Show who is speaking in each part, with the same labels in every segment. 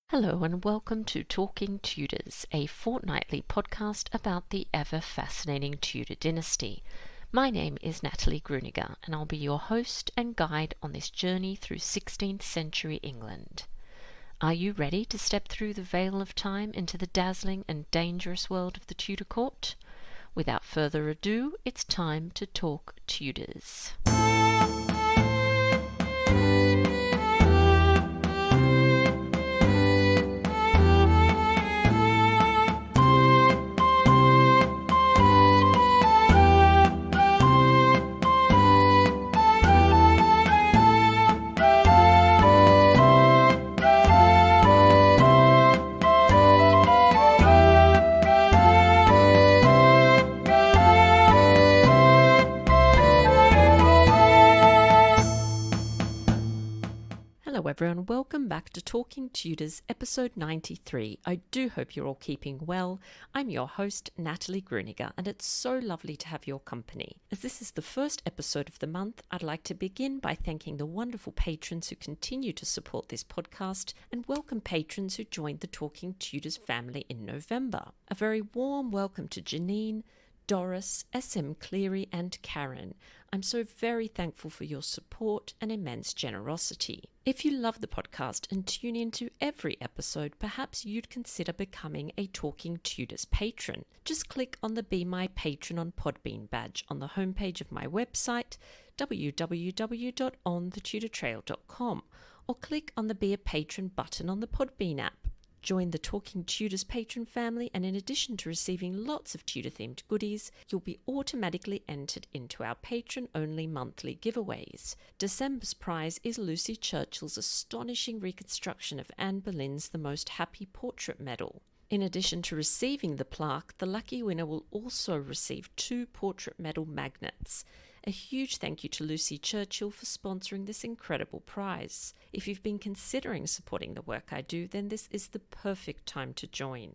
Speaker 1: Hello and welcome to Talking Tudors, a fortnightly podcast about the ever-fascinating Tudor dynasty. My name is Natalie Grueninger and I'll be your host and guide on this journey through 16th century England. Are you ready to step through the veil of time into the dazzling and dangerous world of the Tudor court? Without further ado, it's time to talk Tudors. Hello everyone, welcome back to Talking Tudors, episode 93. I do hope you're all keeping well. I'm your host, Natalie Grueninger, and it's so lovely to have your company. As this is the first episode of the month, I'd like to begin by thanking the wonderful patrons who continue to support this podcast and welcome patrons who joined the Talking Tudors family in November. A very warm welcome to Janine, Doris, SM Cleary and Karen. I'm so very thankful for your support and immense generosity. If you love the podcast and tune into every episode, perhaps you'd consider becoming a Talking Tudors patron. Just click on the Be My Patron on Podbean badge on the homepage of my website, www.onthetudortrail.com, or click on the Be a Patron button on the Podbean app. Join the Talking Tudors patron family, and in addition to receiving lots of Tudor-themed goodies, you'll be automatically entered into our patron-only monthly giveaways. December's prize is Lucy Churchill's astonishing reconstruction of Anne Boleyn's The Most Happy Portrait medal. In addition to receiving the plaque, the lucky winner will also receive 2 portrait medal magnets. A huge thank you to Lucy Churchill for sponsoring this incredible prize. If you've been considering supporting the work I do, then this is the perfect time to join.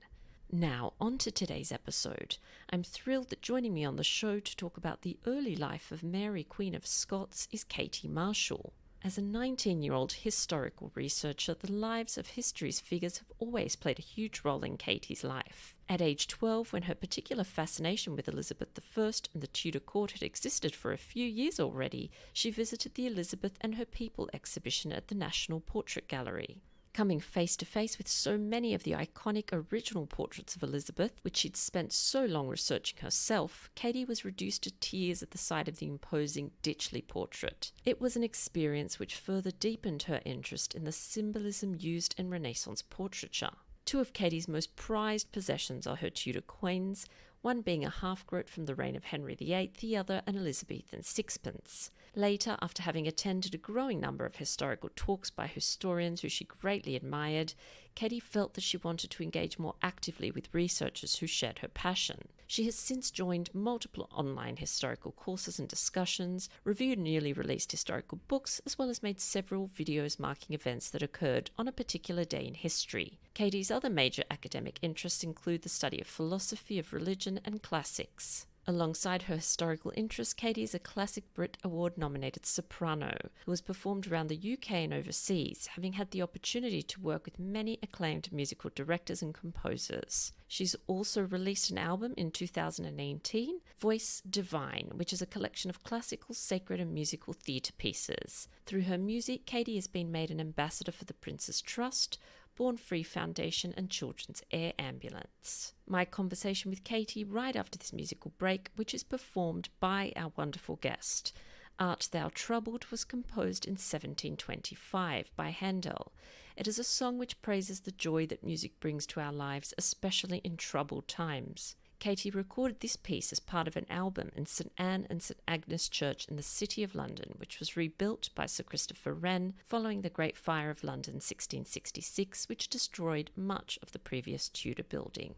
Speaker 1: Now, on to today's episode. I'm thrilled that joining me on the show to talk about the early life of Mary Queen of Scots is Katie Marshall. As a 19-year-old historical researcher, the lives of history's figures have always played a huge role in Katie's life. At age 12, when her particular fascination with Elizabeth I and the Tudor court had existed for a few years already, she visited the Elizabeth and Her People exhibition at the National Portrait Gallery. Coming face to face with so many of the iconic original portraits of Elizabeth, which she'd spent so long researching herself, Katie was reduced to tears at the sight of the imposing Ditchley portrait. It was an experience which further deepened her interest in the symbolism used in Renaissance portraiture. 2 of Katie's most prized possessions are her Tudor coins, one being a half-groat from the reign of Henry VIII, the other an Elizabethan sixpence. Later, after having attended a growing number of historical talks by historians who she greatly admired, Katie felt that she wanted to engage more actively with researchers who shared her passion. She has since joined multiple online historical courses and discussions, reviewed newly released historical books, as well as made several videos marking events that occurred on a particular day in history. Katie's other major academic interests include the study of philosophy, of religion, and classics. Alongside her historical interests, Katie is a Classic Brit Award-nominated soprano who has performed around the UK and overseas, having had the opportunity to work with many acclaimed musical directors and composers. She's also released an album in 2018, Voice Divine, which is a collection of classical, sacred and musical theatre pieces. Through her music, Katie has been made an ambassador for the Prince's Trust, Born Free Foundation and Children's Air Ambulance. My conversation with Katie right after this musical break, which is performed by our wonderful guest. Art Thou Troubled was composed in 1725 by Handel. It is a song which praises the joy that music brings to our lives, especially in troubled times. Katie recorded this piece as part of an album in St Anne and St Agnes Church in the City of London, which was rebuilt by Sir Christopher Wren following the Great Fire of London 1666, which destroyed much of the previous Tudor building.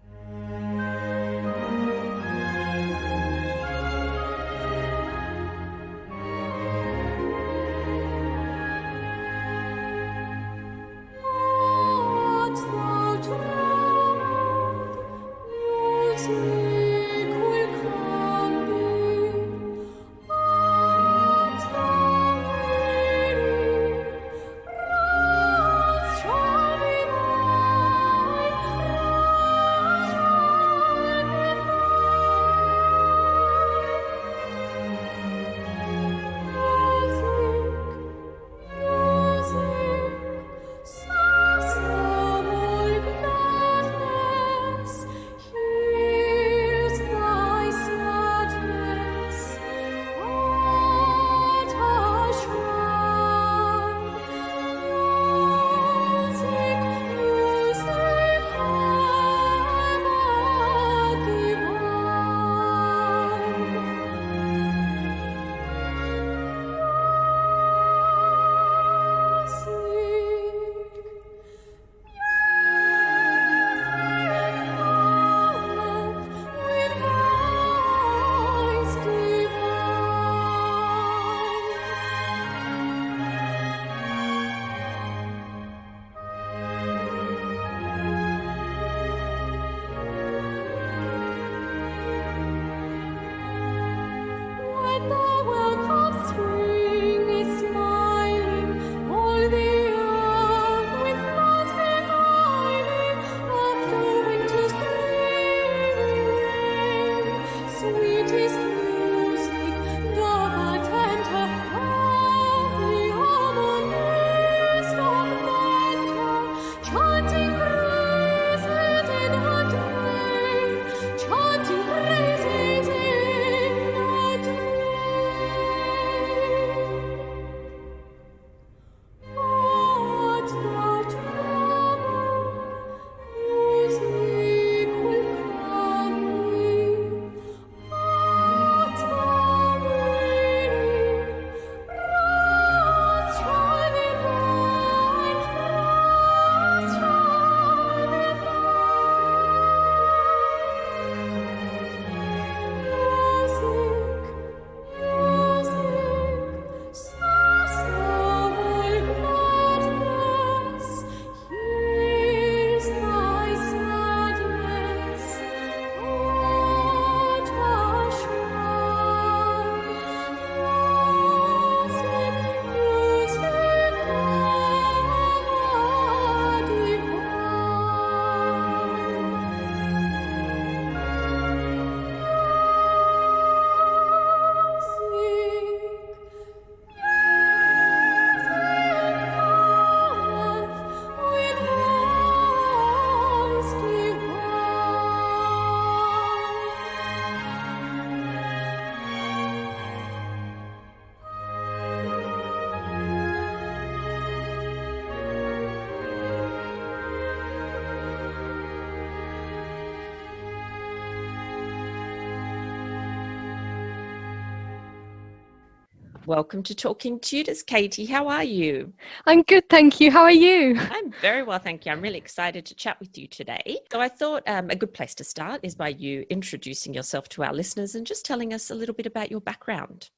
Speaker 1: Welcome to Talking Tudors, Katie. How are you?
Speaker 2: I'm good, thank you. How are you?
Speaker 1: I'm very well, thank you. I'm really excited to chat with you today. So I thought a good place to start is by you introducing yourself to our listeners and just telling us a little bit about your background.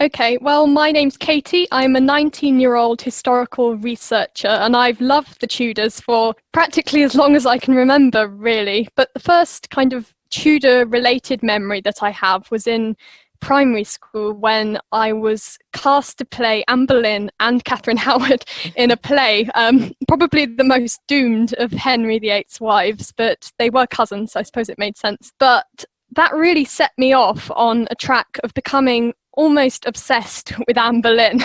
Speaker 2: Okay, well, my name's Katie. I'm a 19-year-old historical researcher, and I've loved the Tudors for practically as long as I can remember, really. But the first kind of Tudor-related memory that I have was in primary school when I was cast to play Anne Boleyn and Catherine Howard in a play, probably the most doomed of Henry VIII's wives, but they were cousins, so I suppose it made sense. But that really set me off on a track of becoming almost obsessed with Anne Boleyn.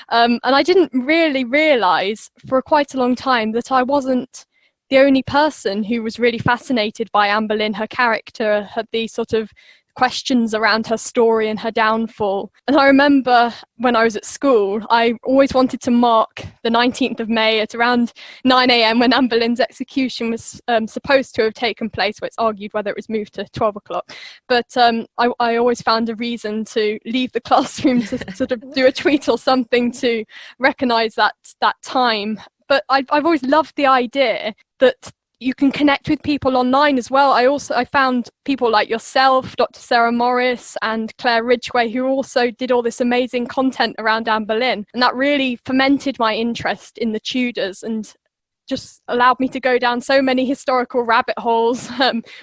Speaker 2: And I didn't really realise for quite a long time that I wasn't the only person who was really fascinated by Anne Boleyn, her character, the sort of questions around her story and her downfall. And I remember when I was at school, I always wanted to mark the 19th of May at around 9 a.m. when Anne Boleyn's execution was supposed to have taken place, where it's argued whether it was moved to 12 o'clock. But I always found a reason to leave the classroom to sort of do a tweet or something to recognise that time. But I've always loved the idea that you can connect with people online as well. I found people like yourself, Dr. Sarah Morris and Claire Ridgway, who also did all this amazing content around Anne Boleyn. And that really fomented my interest in the Tudors and just allowed me to go down so many historical rabbit holes,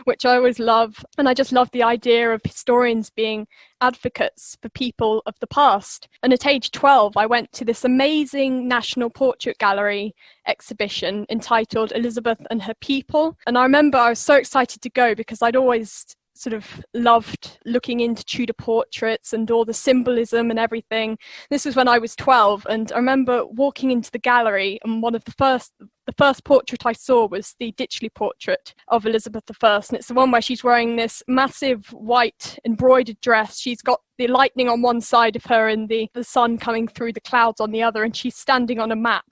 Speaker 2: which I always love. And I just love the idea of historians being advocates for people of the past. And at age 12, I went to this amazing National Portrait Gallery exhibition entitled Elizabeth and Her People. And I remember I was so excited to go because I'd always sort of loved looking into Tudor portraits and all the symbolism and everything. This was when I was 12, and I remember walking into the gallery, and one of the first portrait I saw was the Ditchley portrait of Elizabeth I, and it's the one where she's wearing this massive white embroidered dress. She's got the lightning on one side of her and the sun coming through the clouds on the other, and she's standing on a map.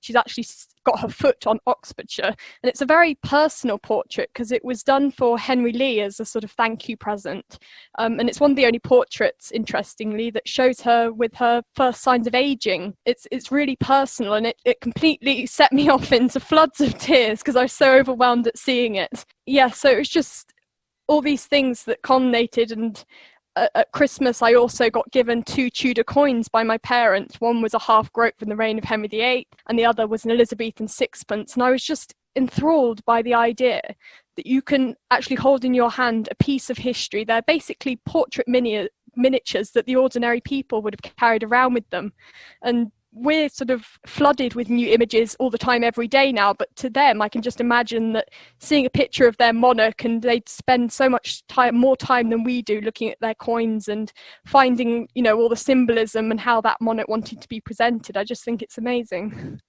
Speaker 2: She's actually got her foot on Oxfordshire, and it's a very personal portrait because it was done for Henry Lee as a sort of thank you present, and it's one of the only portraits, interestingly, that shows her with her first signs of aging. It's really personal, and it completely set me off into floods of tears because I was so overwhelmed at seeing it. Yeah, so it was just all these things that culminated. And at Christmas, I also got given 2 Tudor coins by my parents. One was a half groat from the reign of Henry VIII, and the other was an Elizabethan sixpence. And I was just enthralled by the idea that you can actually hold in your hand a piece of history. They're basically portrait miniatures that the ordinary people would have carried around with them. And we're sort of flooded with new images all the time, every day now, but to them, I can just imagine that seeing a picture of their monarch, and they'd spend so much time, more time than we do, looking at their coins and finding, all the symbolism and how that monarch wanted to be presented. I just think it's amazing.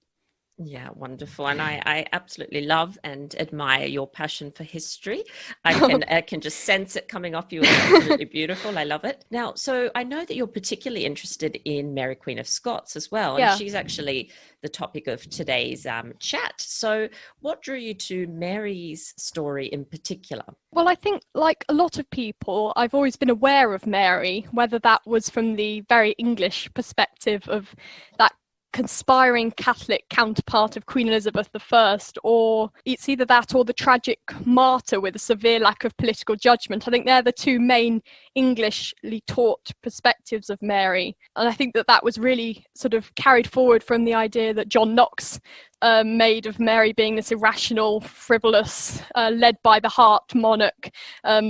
Speaker 1: Yeah, wonderful. And I absolutely love and admire your passion for history. I can just sense it coming off you. It's absolutely beautiful. I love it. Now, so I know that you're particularly interested in Mary Queen of Scots as well.
Speaker 2: Yeah.
Speaker 1: And she's actually the topic of today's chat. So what drew you to Mary's story in particular?
Speaker 2: Well, I think like a lot of people, I've always been aware of Mary, whether that was from the very English perspective of that conspiring Catholic counterpart of Queen Elizabeth I, or it's either that or the tragic martyr with a severe lack of political judgment. I think they're the 2 main Englishly taught perspectives of Mary, and I think that was really sort of carried forward from the idea that John Knox made of Mary being this irrational, frivolous, led by the heart monarch,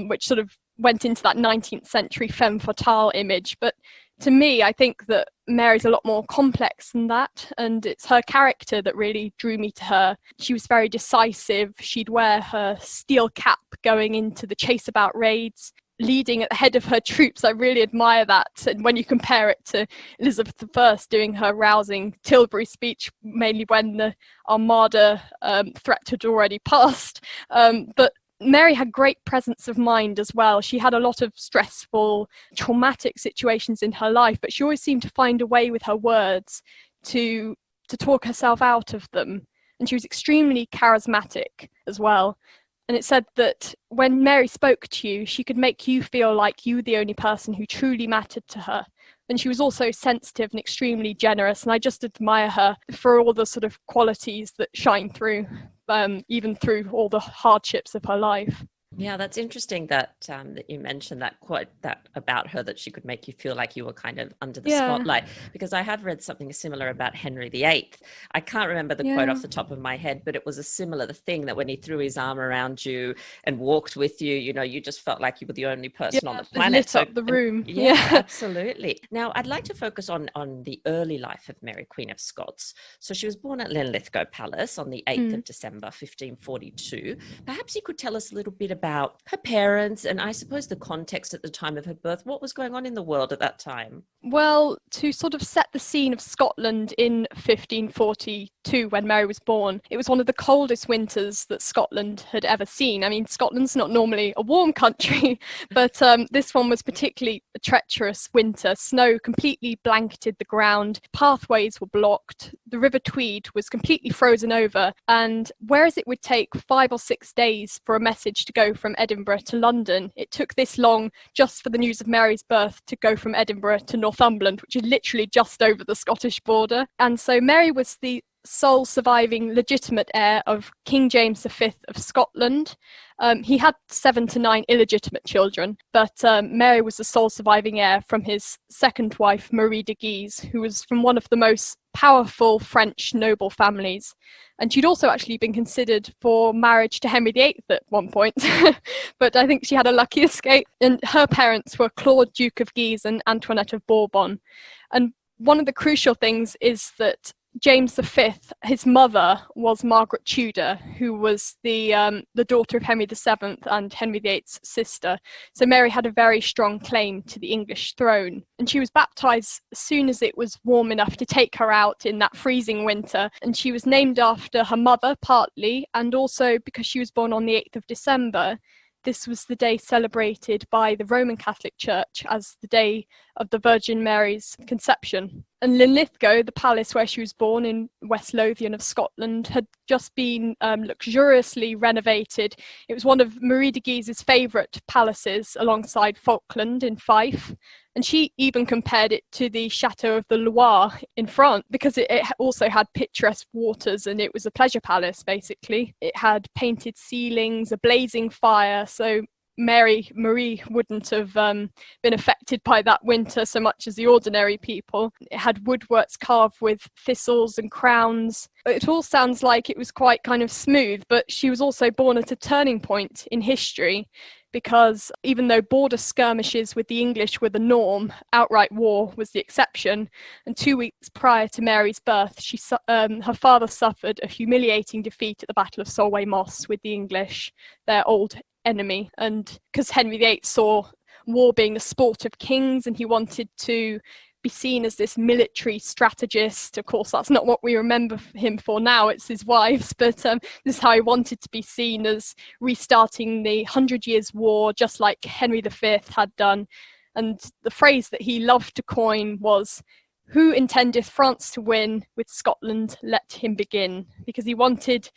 Speaker 2: which sort of went into that 19th century femme fatale image. But to me, I think that Mary's a lot more complex than that, and it's her character that really drew me to her. She was very decisive. She'd wear her steel cap going into the chase about raids, leading at the head of her troops. I really admire that. And when you compare it to Elizabeth I doing her rousing Tilbury speech, mainly when the Armada threat had already passed. But Mary had great presence of mind as well. She had a lot of stressful, traumatic situations in her life, but she always seemed to find a way with her words to talk herself out of them. And she was extremely charismatic as well. And it said that when Mary spoke to you, she could make you feel like you were the only person who truly mattered to her. And she was also sensitive and extremely generous, and I just admire her for all the sort of qualities that shine through, even through all the hardships of her life.
Speaker 1: Yeah, that's interesting that that you mentioned that quote that about her, that she could make you feel like you were kind of under the spotlight, because I have read something similar about Henry VIII. I can't remember the quote off the top of my head, but it was a similar thing, that when he threw his arm around you and walked with you, you know, you just felt like you were the only person on the planet.
Speaker 2: Lit up the room.
Speaker 1: Absolutely. Now, I'd like to focus on the early life of Mary Queen of Scots. So she was born at Linlithgow Palace on the 8th of December, 1542. Perhaps you could tell us a little bit about her parents and I suppose the context at the time of her birth. What was going on in the world at that time?
Speaker 2: Well, to sort of set the scene of Scotland in 1542, when Mary was born, it was one of the coldest winters that Scotland had ever seen. I mean, Scotland's not normally a warm country, but this one was particularly a treacherous winter. Snow completely blanketed the ground, pathways were blocked, the River Tweed was completely frozen over, and whereas it would take 5 or 6 days for a message to go from Edinburgh to London, it took this long just for the news of Mary's birth to go from Edinburgh to Northumberland, which is literally just over the Scottish border. And so Mary was the sole surviving legitimate heir of King James V of Scotland. He had 7 to 9 illegitimate children, but Mary was the sole surviving heir from his second wife, Marie de Guise, who was from one of the most powerful French noble families. And she'd also actually been considered for marriage to Henry VIII at one point, but I think she had a lucky escape. And her parents were Claude, Duke of Guise, and Antoinette of Bourbon. And one of the crucial things is that James V, his mother was Margaret Tudor, who was the daughter of Henry VII and Henry VIII's sister. So Mary had a very strong claim to the English throne. And she was baptised as soon as it was warm enough to take her out in that freezing winter. And she was named after her mother, partly, and also because she was born on the 8th of December. This was the day celebrated by the Roman Catholic Church as the day of the Virgin Mary's conception. And Linlithgow, the palace where she was born in West Lothian of Scotland, had just been luxuriously renovated. It was one of Marie de Guise's favourite palaces alongside Falkland in Fife. And she even compared it to the Chateau of the Loire in France, because it also had picturesque waters and it was a pleasure palace, basically. It had painted ceilings, a blazing fire, so Marie wouldn't have been affected by that winter so much as the ordinary people. It had woodworks carved with thistles and crowns. It all sounds like it was quite kind of smooth, but she was also born at a turning point in history, because even though border skirmishes with the English were the norm, outright war was the exception. And 2 weeks prior to Mary's birth, her father suffered a humiliating defeat at the Battle of Solway Moss with the English, their old enemy. And because Henry VIII saw war being the sport of kings and he wanted to be seen as this military strategist, of course that's not what we remember him for now, it's his wives, but this is how he wanted to be seen, as restarting the 100 Years' War just like Henry V had done. And the phrase that he loved to coin was, "Who intendeth France to win, with Scotland let him begin," because he wanted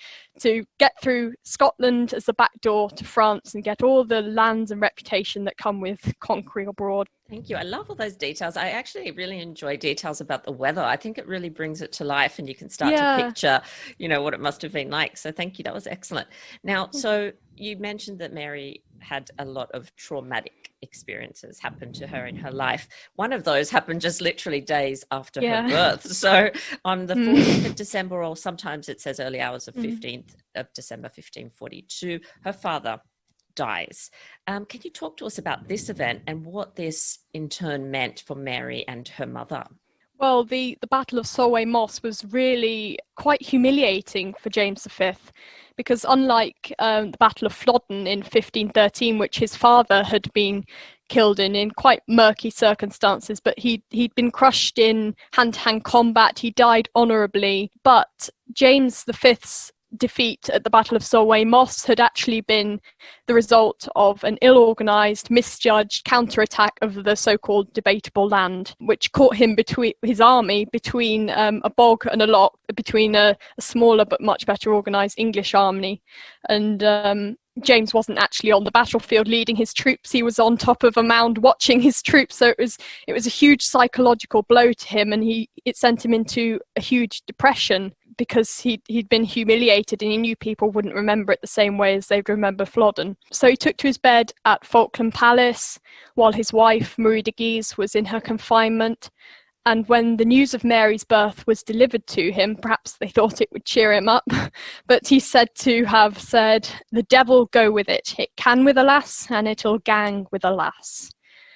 Speaker 2: to get through Scotland as the back door to France and get all the lands and reputation that come with conquering abroad.
Speaker 1: Thank you. I love all those details. I actually really enjoy details about the weather. I think it really brings it to life and you can start to picture, you know, what it must have been like. So thank you. That was excellent. Now, so you mentioned that Mary had a lot of traumatic experiences happen to her in her life. One of those happened just literally days after her birth. So on the 14th of December, or sometimes it says early hours of 15th of December, 1542, her father dies. Can you talk to us about this event and what this in turn meant for Mary and her mother?
Speaker 2: Well, the Battle of Solway Moss was really quite humiliating for James V, because unlike the Battle of Flodden in 1513, which his father had been killed in quite murky circumstances, but he'd been crushed in hand-to-hand combat, he died honourably, but James V's defeat at the Battle of Solway Moss had actually been the result of an ill-organised, misjudged counter-attack of the so-called debatable land, which caught him his army between a bog and a lock, between a smaller but much better organised English army. And James wasn't actually on the battlefield leading his troops. He was on top of a mound watching his troops. So it was a huge psychological blow to him, and it sent him into a huge depression because he'd been humiliated, and he knew people wouldn't remember it the same way as they'd remember Flodden. So he took to his bed at Falkland Palace while his wife, Marie de Guise, was in her confinement. And when the news of Mary's birth was delivered to him, perhaps they thought it would cheer him up, but he's said to have said, "The devil go with it. It can with a lass, and it'll gang with a lass."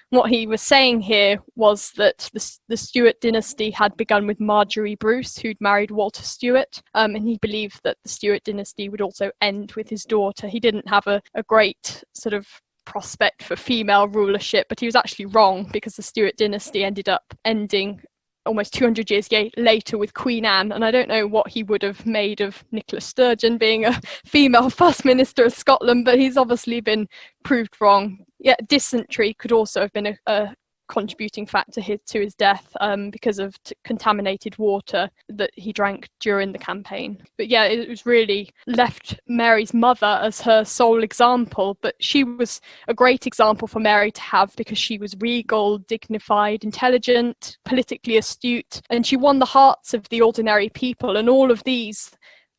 Speaker 2: What he was saying here was that the Stuart dynasty had begun with Marjorie Bruce, who'd married Walter Stuart, and he believed that the Stuart dynasty would also end with his daughter. He didn't have a great sort of prospect for female rulership, but he was actually wrong, because the Stuart dynasty ended up ending almost 200 years later with Queen Anne, and I don't know what he would have made of Nicola Sturgeon being a female First Minister of Scotland, but he's obviously been proved wrong. Yeah, dysentery could also have been a contributing factor to his death because of contaminated water that he drank during the campaign. But yeah, it was really left Mary's mother as her sole example, but she was a great example for Mary to have because she was regal, dignified, intelligent, politically astute, and she won the hearts of the ordinary people, and all of these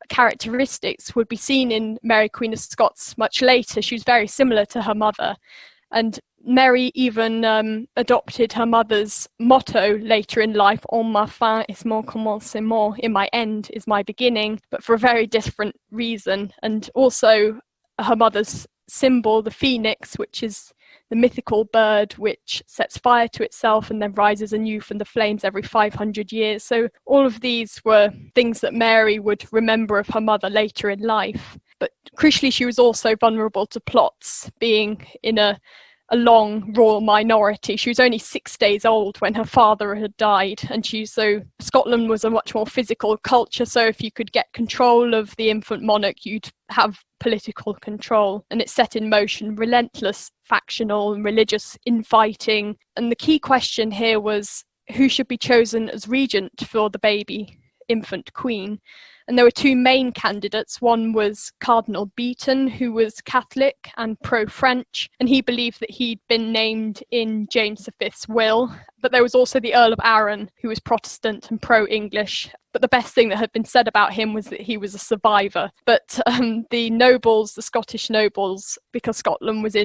Speaker 2: characteristics would be seen in Mary Queen of Scots much later. She was very similar to her mother, and Mary even adopted her mother's motto later in life, "En ma fin est mon commencement," in my end is my beginning, but for a very different reason. And also her mother's symbol, the phoenix, which is the mythical bird which sets fire to itself and then rises anew from the flames every 500 years. So all of these were things that Mary would remember of her mother later in life. But crucially, she was also vulnerable to plots, being in a long royal minority. She was only 6 days old when her father had died, and so Scotland was a much more physical culture, so if you could get control of the infant monarch, you'd have political control, and it set in motion relentless factional and religious infighting. And the key question here was who should be chosen as regent for the baby infant queen. And there were two main candidates. One was Cardinal Beaton, who was Catholic and pro-French, and he believed that he'd been named in James V's will. But there was also the Earl of Arran, who was Protestant and pro-English. But the best thing that had been said about him was that he was a survivor. But the nobles, the Scottish nobles, because Scotland was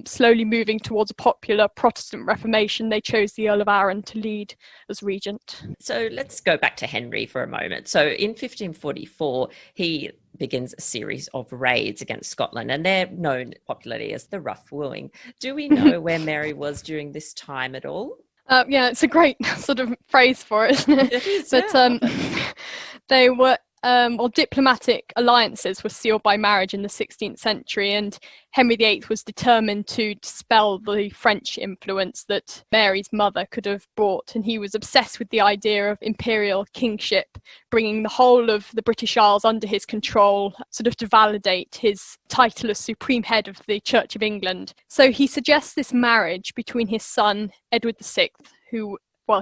Speaker 2: slowly moving towards a popular Protestant Reformation, they chose the Earl of Arran to lead as regent.
Speaker 1: So let's go back to Henry for a moment. So in 1544, he begins a series of raids against Scotland, and they're known popularly as the Rough Wooing. Do we know where Mary was during this time at all?
Speaker 2: Yeah, it's a great sort of phrase for it, isn't it?
Speaker 1: It is,
Speaker 2: but
Speaker 1: yeah.
Speaker 2: they were, diplomatic alliances were sealed by marriage in the 16th century, and Henry VIII was determined to dispel the French influence that Mary's mother could have brought, and he was obsessed with the idea of imperial kingship, bringing the whole of the British Isles under his control, sort of to validate his title as supreme head of the Church of England. So he suggests this marriage between his son, Edward VI,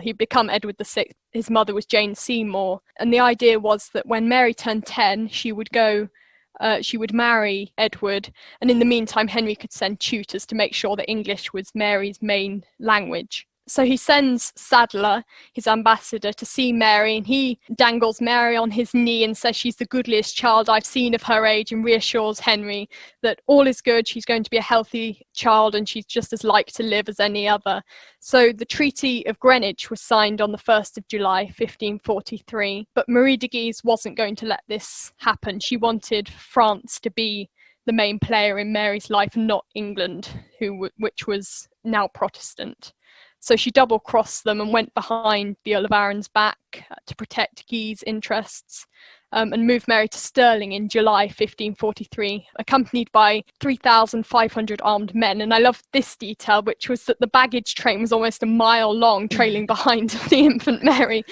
Speaker 2: he'd become Edward VI. His mother was Jane Seymour. And the idea was that when Mary turned 10, she would marry Edward. And in the meantime, Henry could send tutors to make sure that English was Mary's main language. So he sends Sadler, his ambassador, to see Mary, and he dangles Mary on his knee and says she's the goodliest child I've seen of her age, and reassures Henry that all is good, she's going to be a healthy child and she's just as like to live as any other. So the Treaty of Greenwich was signed on the 1st of July 1543, but Marie de Guise wasn't going to let this happen. She wanted France to be the main player in Mary's life, not England, which was now Protestant. So she double-crossed them and went behind the Earl of Arran's back to protect Guy's interests, and moved Mary to Stirling in July 1543, accompanied by 3,500 armed men. And I love this detail, which was that the baggage train was almost a mile long, trailing behind the infant Mary.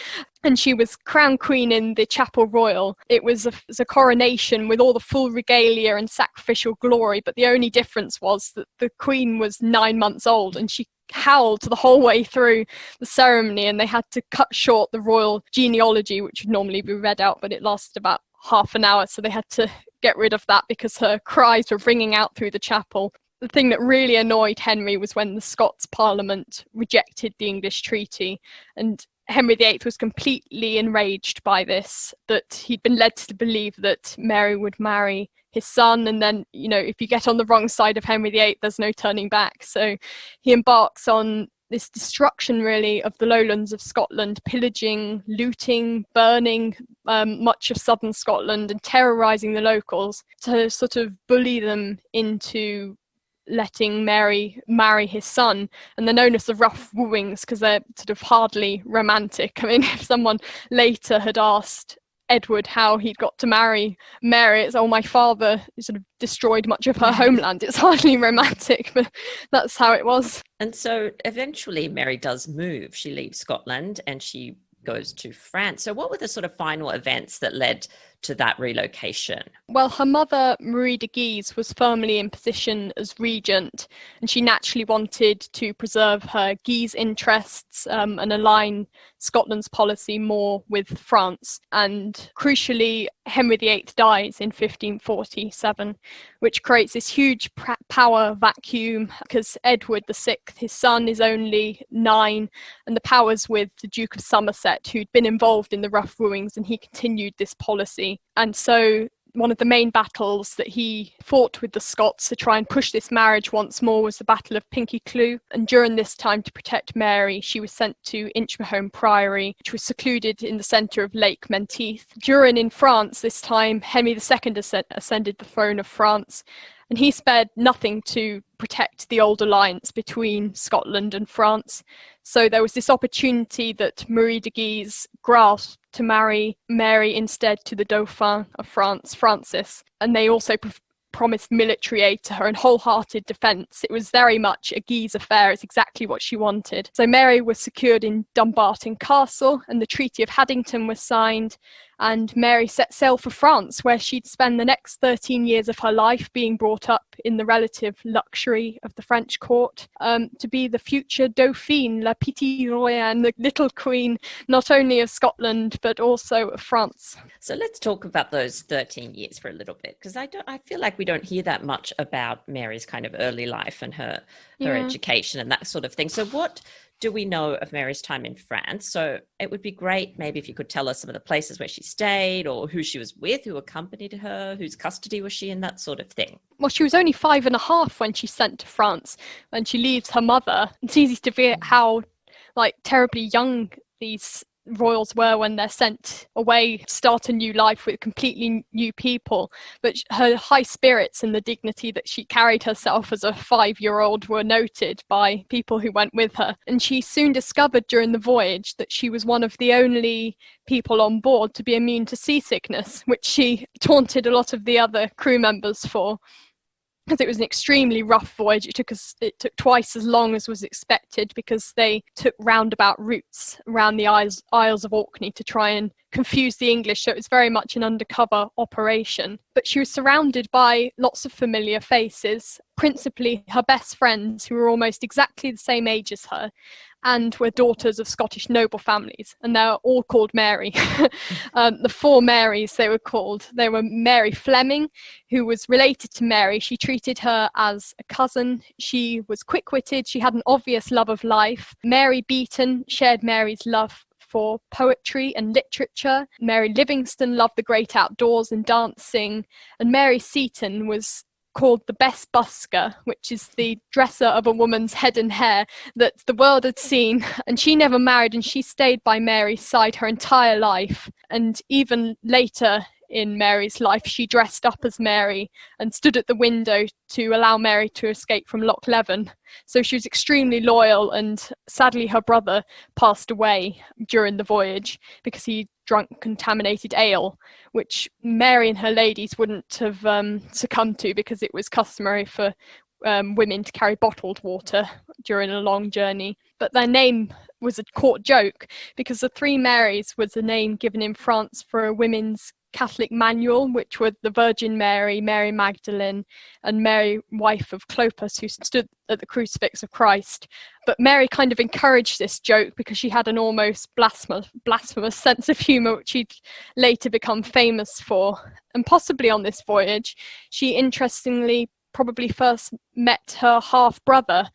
Speaker 2: and she was crowned queen in the Chapel Royal. It was a coronation with all the full regalia and sacrificial glory, but the only difference was that the queen was 9 months old, and she howled the whole way through the ceremony, and they had to cut short the royal genealogy, which would normally be read out, but it lasted about half an hour, so they had to get rid of that because her cries were ringing out through the chapel. The thing that really annoyed Henry was when the Scots Parliament rejected the English treaty, and Henry VIII was completely enraged by this, that he'd been led to believe that Mary would marry his son, and then, if you get on the wrong side of Henry VIII, there's no turning back. So he embarks on this destruction, really, of the lowlands of Scotland, pillaging, looting, burning much of southern Scotland and terrorising the locals to sort of bully them into letting Mary marry his son. And they're known as the rough wooings because they're sort of hardly romantic. I mean, if someone later had asked Edward how he'd got to marry Mary, it's, my father sort of destroyed much of her homeland. It's hardly romantic, but that's how it was.
Speaker 1: And so eventually Mary does move. She leaves Scotland and she goes to France. So what were the sort of final events that led to that relocation?
Speaker 2: Well, her mother, Marie de Guise, was firmly in position as regent, and she naturally wanted to preserve her Guise interests and align Scotland's policy more with France. And crucially, Henry VIII dies in 1547, which creates this huge power vacuum because Edward VI, his son, is only 9, and the power's with the Duke of Somerset, who'd been involved in the rough wooings, and he continued this policy. And so one of the main battles that he fought with the Scots to try and push this marriage once more was the Battle of Pinkie Cleugh. And during this time, to protect Mary, she was sent to Inchmahome Priory, which was secluded in the centre of Lake Menteith. During in France, this time, Henry II ascended the throne of France, and he spared nothing to protect the old alliance between Scotland and France. So there was this opportunity that Marie de Guise grasped to marry Mary instead to the Dauphin of France, Francis. And they also promised military aid to her and wholehearted defence. It was very much a Guise affair. It's exactly what she wanted. So Mary was secured in Dumbarton Castle, and the Treaty of Haddington was signed, and Mary set sail for France, where she'd spend the next 13 years of her life being brought up in the relative luxury of the French court, to be the future Dauphine, la petite Royane, the little queen, not only of Scotland, but also of France.
Speaker 1: So let's talk about those 13 years for a little bit, because I feel like we don't hear that much about Mary's kind of early life and her education and that sort of thing. So what do we know of Mary's time in France? So it would be great maybe if you could tell us some of the places where she stayed, or who she was with, who accompanied her, whose custody was she in, that sort of thing.
Speaker 2: Well, she was only 5.5 when she's sent to France, and she leaves her mother. It's easy to forget how terribly young these royals were when they're sent away to start a new life with completely new people. But her high spirits and the dignity that she carried herself as a 5-year-old were noted by people who went with her. And she soon discovered during the voyage that she was one of the only people on board to be immune to seasickness, which she taunted a lot of the other crew members for, because it was an extremely rough voyage. It took twice as long as was expected, because they took roundabout routes around the Isles of Orkney to try and confuse the English, so it was very much an undercover operation. But she was surrounded by lots of familiar faces, principally her best friends, who were almost exactly the same age as her and were daughters of Scottish noble families, and they're all called Mary. The 4 Marys they were called. They were Mary Fleming, who was related to Mary. She treated her as a cousin. She was quick-witted. She had an obvious love of life. Mary Beaton shared Mary's love for poetry and literature. Mary Livingston loved the great outdoors and dancing. And Mary Seton was called the best busker, which is the dresser of a woman's head and hair that the world had seen. And she never married, and she stayed by Mary's side her entire life. And even later in Mary's life, she dressed up as Mary and stood at the window to allow Mary to escape from Loch Leven. So she was extremely loyal, and sadly her brother passed away during the voyage because he drank contaminated ale, which Mary and her ladies wouldn't have succumbed to, because it was customary for women to carry bottled water during a long journey. But their name was a court joke because the Three Marys was a name given in France for a women's Catholic manual, which were the Virgin Mary, Mary Magdalene, and Mary, wife of Clopas, who stood at the crucifix of Christ. But Mary kind of encouraged this joke because she had an almost blasphemous sense of humour, which she'd later become famous for. And possibly on this voyage, she interestingly probably first met her half-brother,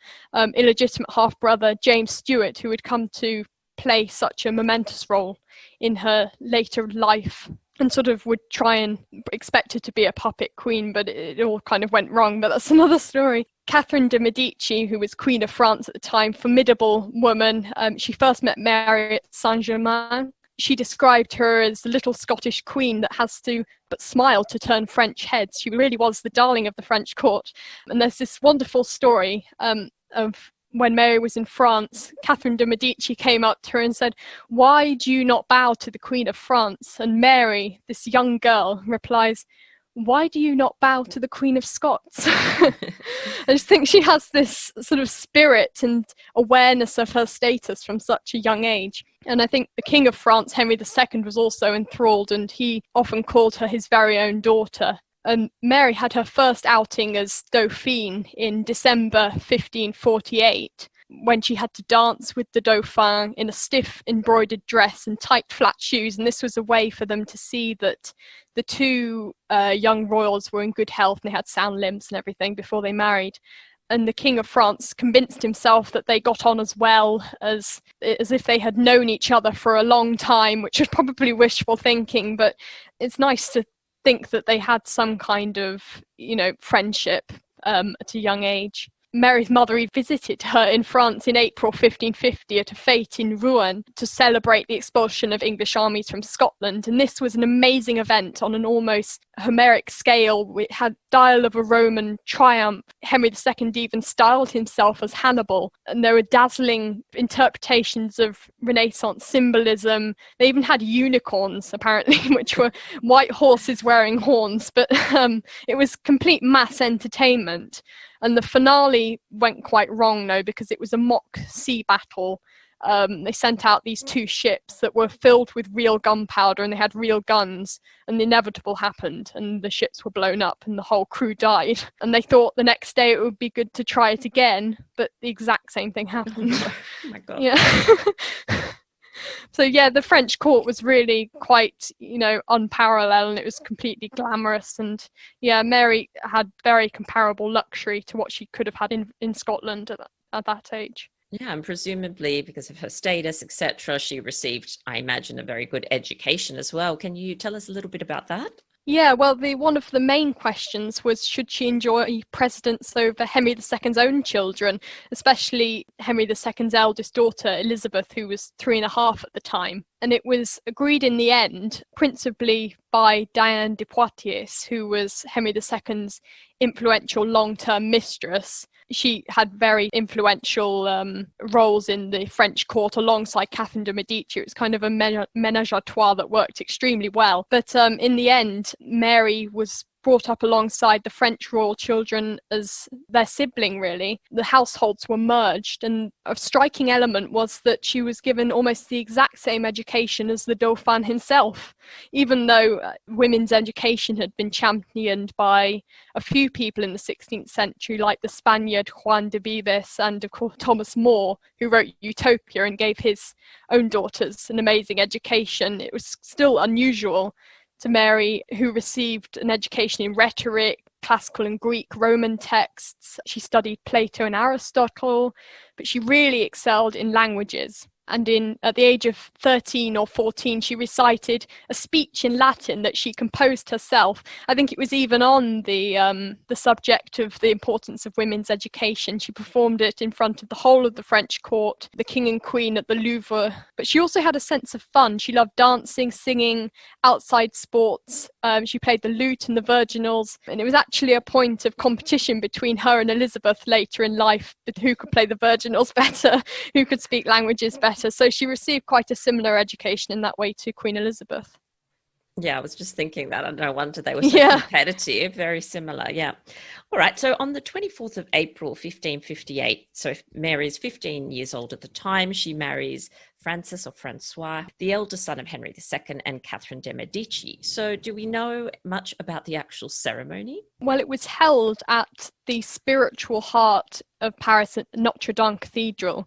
Speaker 2: illegitimate half-brother, James Stewart, who would come to play such a momentous role in her later life, and sort of would try and expect her to be a puppet queen, but it all kind of went wrong, but that's another story. Catherine de Medici, who was Queen of France at the time, formidable woman. She first met Mary at Saint-Germain. She described her as the little Scottish queen that has to but smile to turn French heads. She really was the darling of the French court. And there's this wonderful story of when Mary was in France. Catherine de Medici came up to her and said, "Why do you not bow to the Queen of France?" And Mary, this young girl, replies, "Why do you not bow to the Queen of Scots?" I just think she has this sort of spirit and awareness of her status from such a young age. And I think the King of France, Henry II, was also enthralled, and he often called her his very own daughter. And Mary had her first outing as Dauphine in December 1548, when she had to dance with the Dauphin in a stiff embroidered dress and tight flat shoes. And this was a way for them to see that the two young royals were in good health and they had sound limbs and everything before they married. And the King of France convinced himself that they got on as well as if they had known each other for a long time, which was probably wishful thinking, but it's nice to think that they had some kind of, friendship at a young age. Mary's mother visited her in France in April 1550 at a fete in Rouen to celebrate the expulsion of English armies from Scotland. And this was an amazing event on an almost Homeric scale. It had style of a Roman triumph. Henry II even styled himself as Hannibal. And there were dazzling interpretations of Renaissance symbolism. They even had unicorns, apparently, which were white horses wearing horns. But it was complete mass entertainment. And the finale went quite wrong, though, because it was a mock sea battle. They sent out these two ships that were filled with real gunpowder and they had real guns, and the inevitable happened and the ships were blown up and the whole crew died. And they thought the next day it would be good to try it again, but the exact same thing happened.
Speaker 1: Oh my God.
Speaker 2: Yeah. So yeah, the French court was really quite, unparalleled, and it was completely glamorous. And yeah, Mary had very comparable luxury to what she could have had in Scotland at that age.
Speaker 1: Yeah, and presumably because of her status, etc., she received, I imagine, a very good education as well. Can you tell us a little bit about that?
Speaker 2: Yeah, well, one of the main questions was, should she enjoy precedence over Henry II's own children, especially Henry II's eldest daughter, Elizabeth, who was 3.5 at the time. And it was agreed in the end, principally by Diane de Poitiers, who was Henry II's influential long-term mistress. She had very influential roles in the French court alongside Catherine de Medici. It was kind of a ménage à trois that worked extremely well. But in the end, Mary was brought up alongside the French royal children as their sibling, really. The households were merged, and a striking element was that she was given almost the exact same education as the Dauphin himself, even though women's education had been championed by a few people in the 16th century, like the Spaniard Juan de Vives and, of course, Thomas More, who wrote Utopia and gave his own daughters an amazing education. It was still unusual to Mary, who received an education in rhetoric, classical and Greek, Roman texts. She studied Plato and Aristotle, but she really excelled in languages. And at the age of 13 or 14, she recited a speech in Latin that she composed herself. I think it was even on the subject of the importance of women's education. She performed it in front of the whole of the French court, the king and queen at the Louvre. But she also had a sense of fun. She loved dancing, singing, outside sports. She played the lute and the virginals. And it was actually a point of competition between her and Elizabeth later in life, who could play the virginals better, who could speak languages better. So she received quite a similar education in that way to Queen Elizabeth.
Speaker 1: Yeah, I was just thinking that. I no wonder they were so
Speaker 2: Yeah.
Speaker 1: competitive, very similar. Yeah. All right. So on the 24th of April, 1558, so if Mary's 15 years old at the time, she marries Francis or Francois, the eldest son of Henry II and Catherine de' Medici. So do we know much about the actual ceremony?
Speaker 2: Well, it was held at the spiritual heart of Paris at Notre Dame Cathedral.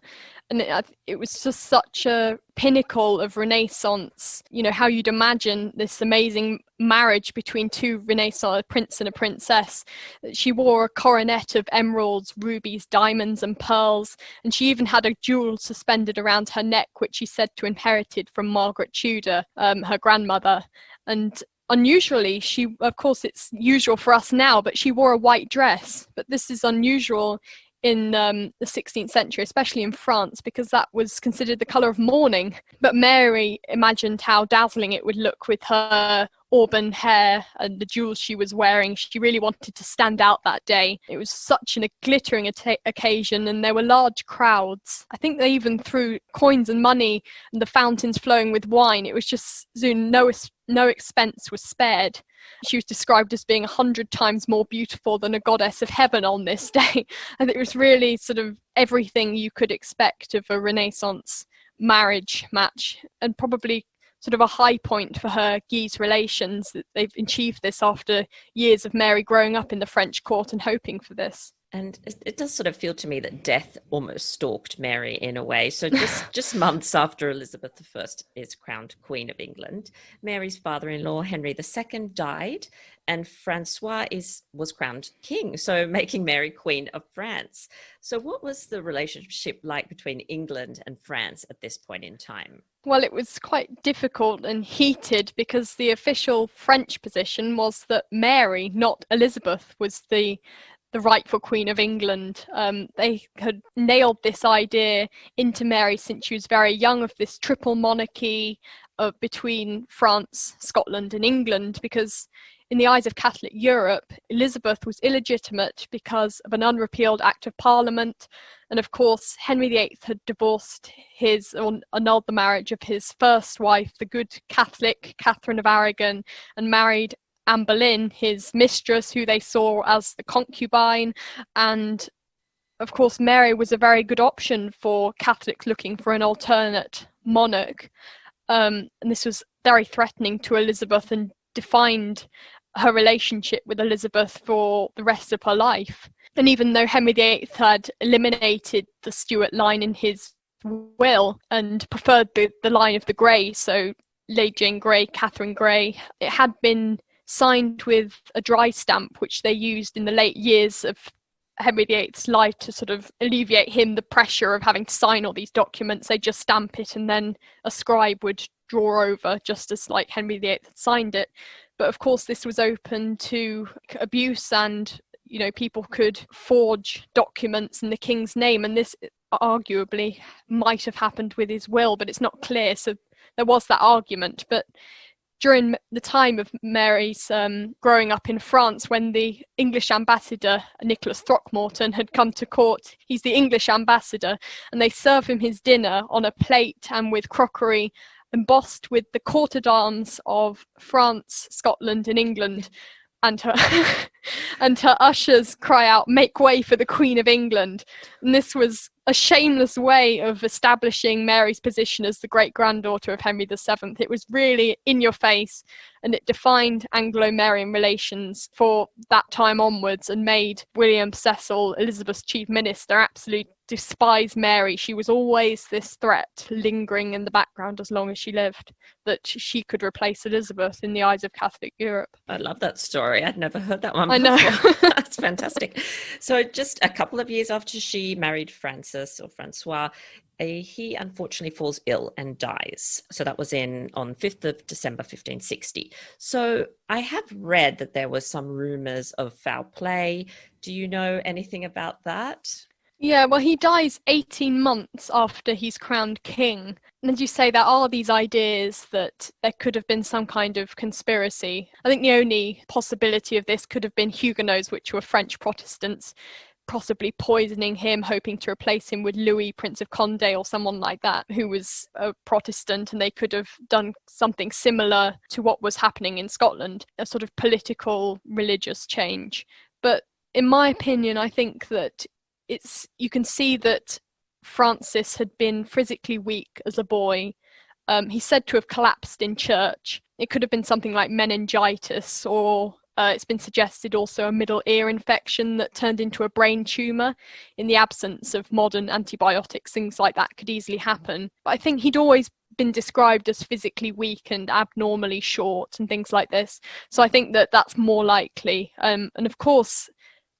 Speaker 2: And it was just such a pinnacle of Renaissance, you know, how you'd imagine this amazing marriage between two Renaissance, a prince and a princess. She wore a coronet of emeralds, rubies, diamonds and pearls, and she even had a jewel suspended around her neck, which she said to inherited from Margaret Tudor, her grandmother. And unusually, she, of course, it's usual for us now, but she wore a white dress. But this is unusual in the 16th century, especially in France, because that was considered the colour of mourning. But Mary imagined how dazzling it would look with her auburn hair and the jewels she was wearing. She really wanted to stand out that day. It was such a glittering occasion, and there were large crowds. I think they even threw coins and money and the fountains flowing with wine. It was just soon no expense was spared. She was described as being 100 times more beautiful than a goddess of heaven on this day. And it was really sort of everything you could expect of a Renaissance marriage match, and probably sort of a high point for her Guise relations, that they've achieved this after years of Mary growing up in the French court and hoping for this.
Speaker 1: And it does sort of feel to me that death almost stalked Mary in a way. So just months after Elizabeth I is crowned Queen of England, Mary's father-in-law, Henry II, died, and Francois was crowned king, so making Mary Queen of France. So what was the relationship like between England and France at this point in time?
Speaker 2: Well, it was quite difficult and heated, because the official French position was that Mary, not Elizabeth, was the rightful Queen of England. They had nailed this idea into Mary since she was very young, of this triple monarchy between France, Scotland and England, because in the eyes of Catholic Europe, Elizabeth was illegitimate because of an unrepealed Act of Parliament. And of course, Henry VIII had divorced or annulled the marriage of his first wife, the good Catholic Catherine of Aragon, and married Anne Boleyn, his mistress, who they saw as the concubine. And of course, Mary was a very good option for Catholics looking for an alternate monarch. And this was very threatening to Elizabeth, and defined her relationship with Elizabeth for the rest of her life. And even though Henry VIII had eliminated the Stuart line in his will and preferred the line of the Grey, so Lady Jane Grey, Catherine Grey, it had been signed with a dry stamp, which they used in the late years of Henry VIII's life to sort of alleviate him the pressure of having to sign all these documents. They just stamp it, and then a scribe would draw over, just as like Henry VIII had signed it. But of course, this was open to abuse, and you know, people could forge documents in the king's name, and this arguably might have happened with his will, but it's not clear. So there was that argument. But during the time of Mary's growing up in France, when the English ambassador, Nicholas Throckmorton, had come to court, he's the English ambassador, and they serve him his dinner on a plate and with crockery embossed with the coat d'arms of France, Scotland and England. And her and her ushers cry out, "Make way for the Queen of England." And this was a shameless way of establishing Mary's position as the great-granddaughter of Henry VII. It was really in your face, and it defined Anglo-Marian relations for that time onwards, and made William Cecil, Elizabeth's chief minister, absolutely despise Mary. She was always this threat lingering in the background as long as she lived, that she could replace Elizabeth in the eyes of Catholic Europe.
Speaker 1: I love that story. I'd never heard that one
Speaker 2: before. I know.
Speaker 1: That's fantastic. So just a couple of years after she married Francis or Francois, he unfortunately falls ill and dies. So that was on 5th of December 1560. So I have read that there was some rumours of foul play. Do you know anything about that?
Speaker 2: Yeah, well, he dies 18 months after he's crowned king. And as you say, there are these ideas that there could have been some kind of conspiracy. I think the only possibility of this could have been Huguenots, which were French Protestants, possibly poisoning him, hoping to replace him with Louis, Prince of Condé, or someone like that, who was a Protestant, and they could have done something similar to what was happening in Scotland, a sort of political, religious change. But in my opinion, I think that you can see that Francis had been physically weak as a boy. He's said to have collapsed in church. It could have been something like meningitis, or it's been suggested also a middle ear infection that turned into a brain tumour. In the absence of modern antibiotics, things like that could easily happen. But I think he'd always been described as physically weak and abnormally short and things like this. So I think that that's more likely. And of course,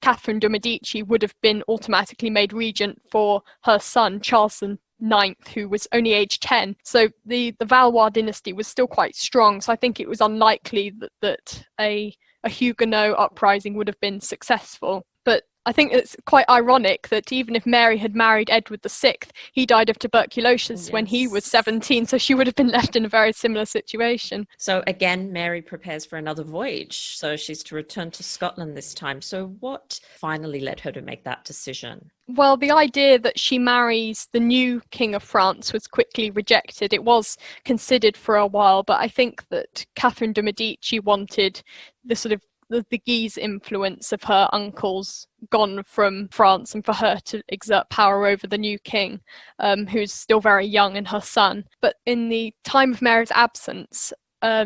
Speaker 2: Catherine de' Medici would have been automatically made regent for her son, Charles IX, who was only aged 10. So the Valois dynasty was still quite strong. So I think it was unlikely that a Huguenot uprising would have been successful. But I think it's quite ironic that even if Mary had married Edward VI, he died of tuberculosis when he was 17, so she would have been left in a very similar situation.
Speaker 1: So again, Mary prepares for another voyage. So she's to return to Scotland this time. So what finally led her to make that decision?
Speaker 2: Well, the idea that she marries the new King of France was quickly rejected. It was considered for a while, but I think that Catherine de' Medici wanted the sort of the Guise influence of her uncles gone from France, and for her to exert power over the new king, who's still very young, and her son. But in the time of Mary's absence,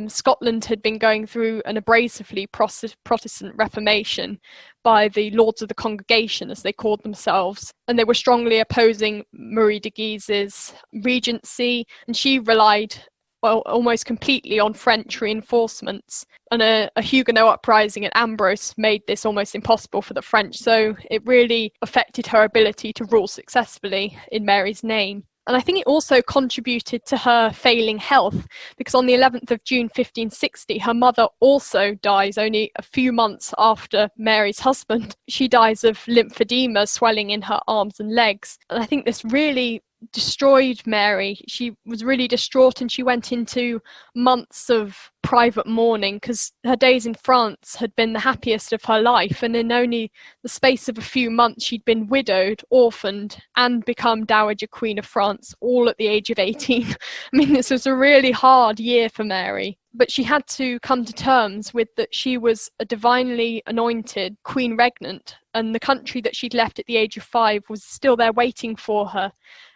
Speaker 2: Scotland had been going through an abrasively Protestant Reformation by the Lords of the Congregation, as they called themselves, and they were strongly opposing Marie de Guise's regency, and she relied almost completely on French reinforcements, and a Huguenot uprising at Ambrose made this almost impossible for the French, so it really affected her ability to rule successfully in Mary's name. And I think it also contributed to her failing health, because on the 11th of June 1560, her mother also dies only a few months after Mary's husband. She dies of lymphedema, swelling in her arms and legs. And I think this really destroyed Mary. She was really distraught, and she went into months of private mourning, because her days in France had been the happiest of her life, and in only the space of a few months she'd been widowed, orphaned, and become Dowager Queen of France, all at the age of 18. I mean, this was a really hard year for Mary, but she had to come to terms with that she was a divinely anointed queen regnant, and the country that she'd left at the age of 5 was still there waiting for her.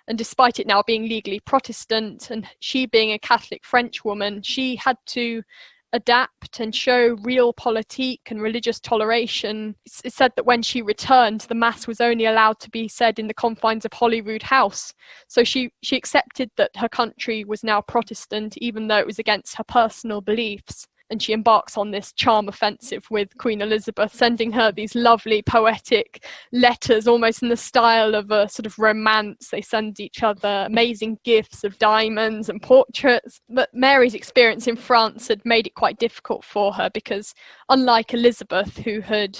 Speaker 2: And despite it now being legally Protestant, and she being a Catholic French woman, she had to adapt and show real politique and religious toleration. It's said that when she returned, the Mass was only allowed to be said in the confines of Holyrood House. So she accepted that her country was now Protestant, even though it was against her personal beliefs. And she embarks on this charm offensive with Queen Elizabeth, sending her these lovely poetic letters, almost in the style of a sort of romance. They send each other amazing gifts of diamonds and portraits. But Mary's experience in France had made it quite difficult for her, because unlike Elizabeth, who had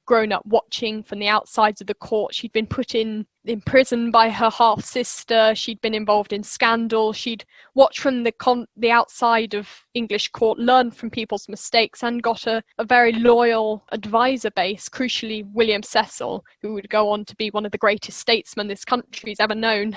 Speaker 2: grown up watching from the outsides of the court, she'd been put in prison by her half-sister, she'd been involved in scandal, she'd watched from the outside of English court, learned from people's mistakes, and got a very loyal advisor base, crucially William Cecil, who would go on to be one of the greatest statesmen this country's ever known.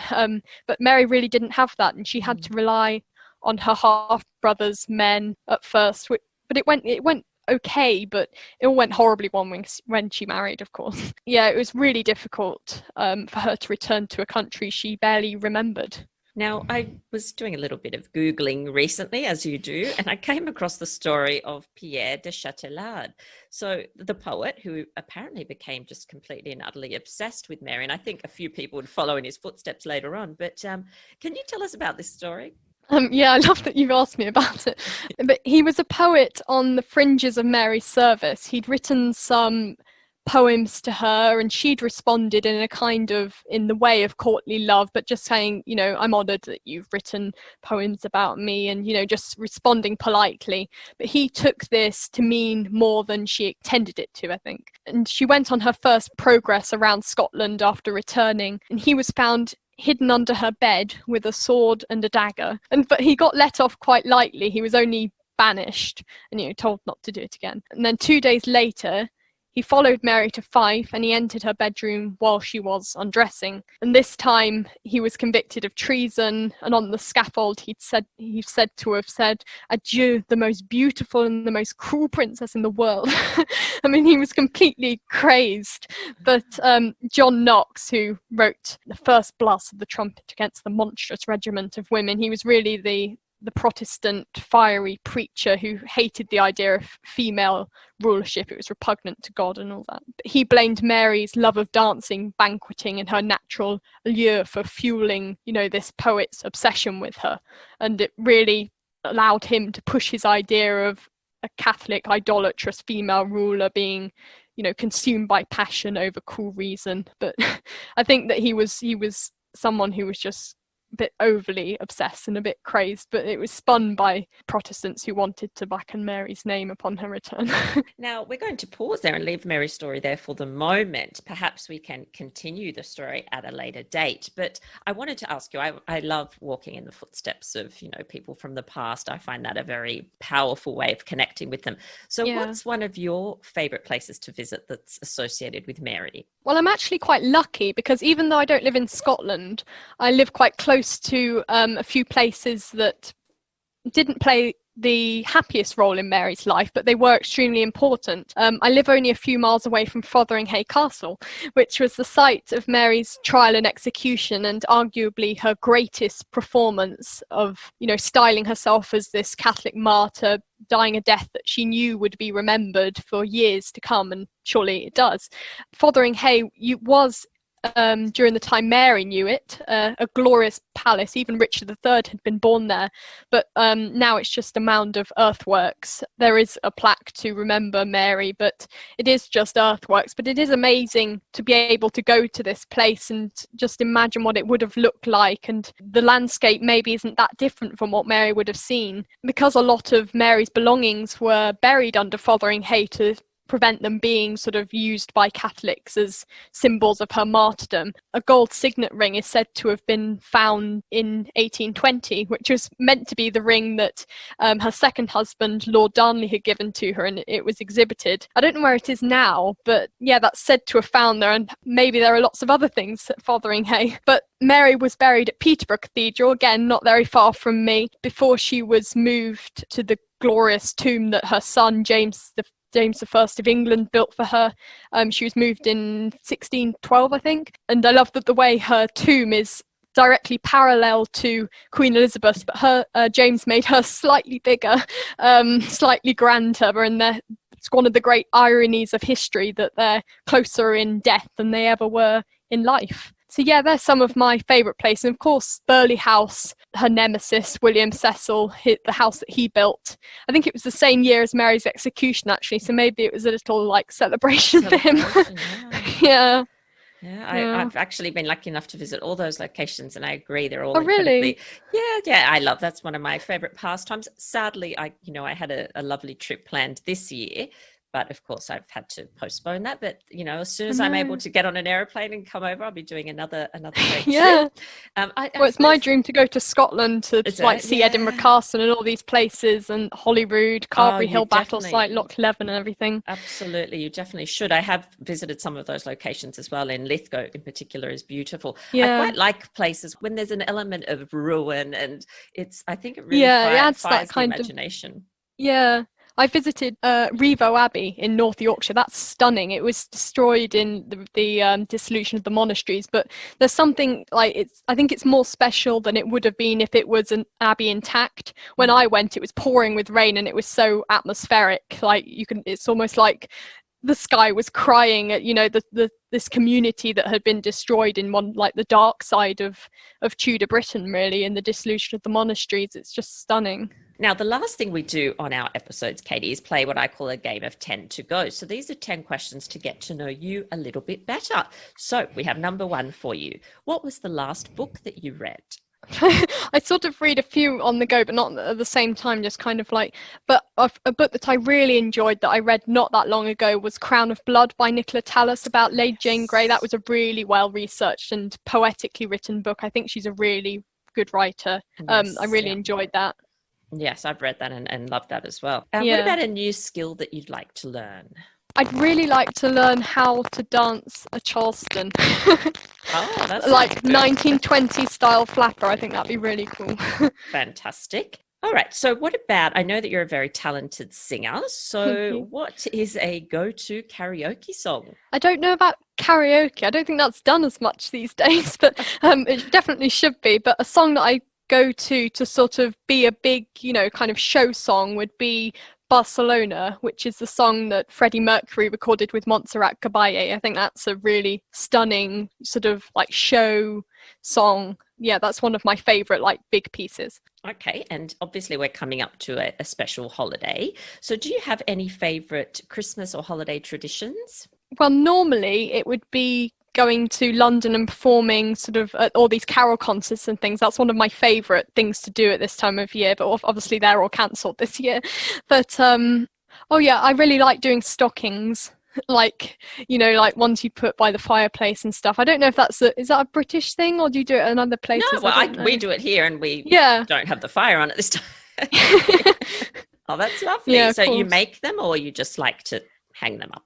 Speaker 2: But Mary really didn't have that, and she had to rely on her half-brother's men at first, but it went okay, but it all went horribly wrong when she married, of course. Yeah, it was really difficult for her to return to a country she barely remembered.
Speaker 1: Now, I was doing a little bit of Googling recently, as you do, and I came across the story of Pierre de Chatellad. So the poet, who apparently became just completely and utterly obsessed with Mary, and I think a few people would follow in his footsteps later on. But can you tell us about this story?
Speaker 2: Yeah, I love that you've asked me about it. But he was a poet on the fringes of Mary's service. He'd written some poems to her, and she'd responded in the way of courtly love, but just saying, I'm honoured that you've written poems about me, and, just responding politely. But he took this to mean more than she intended it to, I think. And she went on her first progress around Scotland after returning, and he was found hidden under her bed with a sword and a dagger. But he got let off quite lightly. He was only banished and told not to do it again. And then 2 days later, he followed Mary to Fife and he entered her bedroom while she was undressing. And this time he was convicted of treason, and on the scaffold he's said to have said, "Adieu, the most beautiful and the most cruel princess in the world." I mean, he was completely crazed. But John Knox, who wrote the first blast of the trumpet against the monstrous regiment of women, he was really the Protestant fiery preacher who hated the idea of female rulership. It was repugnant to God and all that. But he blamed Mary's love of dancing, banqueting, and her natural allure for fueling, this poet's obsession with her. And it really allowed him to push his idea of a Catholic idolatrous female ruler being, consumed by passion over cool reason. But I think that he was someone who was just a bit overly obsessed and a bit crazed, but it was spun by Protestants who wanted to blacken Mary's name upon her return.
Speaker 1: Now, we're going to pause there and leave Mary's story there for the moment. Perhaps we can continue the story at a later date. But I wanted to ask you, I love walking in the footsteps of, people from the past. I find that a very powerful way of connecting with them. So what's one of your favourite places to visit that's associated with Mary?
Speaker 2: Well, I'm actually quite lucky because even though I don't live in Scotland, I live quite close to a few places that didn't play the happiest role in Mary's life, but they were extremely important. I live only a few miles away from Fotheringhay Castle, which was the site of Mary's trial and execution, and arguably her greatest performance of, styling herself as this Catholic martyr, dying a death that she knew would be remembered for years to come, and surely it does. Fotheringhay was, during the time Mary knew it, a glorious palace. Even Richard III had been born there, but now it's just a mound of earthworks. There is a plaque to remember Mary, but it is just earthworks. But it is amazing to be able to go to this place and just imagine what it would have looked like, and the landscape maybe isn't that different from what Mary would have seen, because a lot of Mary's belongings were buried under Fotheringhay to prevent them being sort of used by Catholics as symbols of her martyrdom. A gold signet ring is said to have been found in 1820, which was meant to be the ring that her second husband, Lord Darnley, had given to her, and it was exhibited. I don't know where it is now, but that's said to have found there, and maybe there are lots of other things at Fotheringhay. But Mary was buried at Peterborough Cathedral, again, not very far from me, before she was moved to the glorious tomb that her son, James I of England built for her. She was moved in 1612, I think. And I love that the way her tomb is directly parallel to Queen Elizabeth, but James made her slightly bigger, slightly grander, and it's one of the great ironies of history that they're closer in death than they ever were in life. So they're some of my favourite places. And of course, Burghley House, her nemesis, William Cecil, the house that he built. I think it was the same year as Mary's execution, actually. So maybe it was a little celebration for him. Yeah.
Speaker 1: I've actually been lucky enough to visit all those locations, and I agree, they're all
Speaker 2: really?
Speaker 1: I love, that's one of my favorite pastimes. Sadly, I had a lovely trip planned this year, but of course I've had to postpone that. But as soon as I'm able to get on an aeroplane and come over, I'll be doing another great trip.
Speaker 2: It's my dream to go to Scotland to see Edinburgh Castle and all these places, and Holyrood, Carberry Hill battle site, Loch Leven and everything.
Speaker 1: Absolutely, you definitely should. I have visited some of those locations as well, and Lithgow in particular is beautiful. I quite like places when there's an element of ruin, and I think it really fires that kind the imagination.
Speaker 2: I visited Revo Abbey in North Yorkshire. That's stunning. It was destroyed in the dissolution of the monasteries, but there's something I think it's more special than it would have been if it was an abbey intact. When I went, it was pouring with rain, and it was so atmospheric. It's almost like the sky was crying at this community that had been destroyed in the dark side of Tudor Britain, really, in the dissolution of the monasteries. It's just stunning.
Speaker 1: Now, the last thing we do on our episodes, Katie, is play what I call a game of 10 to go. So these are 10 questions to get to know you a little bit better. So we have number 1 for you. What was the last book that you read?
Speaker 2: I sort of read a few on the go, but not at the same time, just but a book that I really enjoyed that I read not that long ago was Crown of Blood by Nicola Tallis, about Lady Jane Grey. That was a really well researched and poetically written book. I think she's a really good writer. I really enjoyed that.
Speaker 1: Yes, I've read that and loved that as well. What about a new skill that you'd like to learn?
Speaker 2: I'd really like to learn how to dance a Charleston.
Speaker 1: Oh, that's
Speaker 2: like 1920s style flapper. I think that'd be really cool.
Speaker 1: fantastic. All right. So what about, I know that you're a very talented singer. So what is a go-to karaoke song?
Speaker 2: I don't know about karaoke. I don't think that's done as much these days, but it definitely should be. But a song that I go to sort of be a big, kind of show song would be Barcelona, which is the song that Freddie Mercury recorded with Montserrat Caballé. I think that's a really stunning sort of like show song. Yeah, that's one of my favourite like big pieces.
Speaker 1: Okay, and obviously we're coming up to a special holiday. So do you have any favourite Christmas or holiday traditions?
Speaker 2: Well, normally it would be going to London and performing sort of at all these carol concerts and things. That's one of my favourite things to do at this time of year, but obviously they're all cancelled this year. But oh yeah, I really like doing stockings, like ones you put by the fireplace and stuff. I don't know if is that a British thing, or do you do it in other places?
Speaker 1: No, well, we do it here, and we don't have the fire on at this time. Oh, that's lovely. Yeah, so you make them, or you just like to hang them up?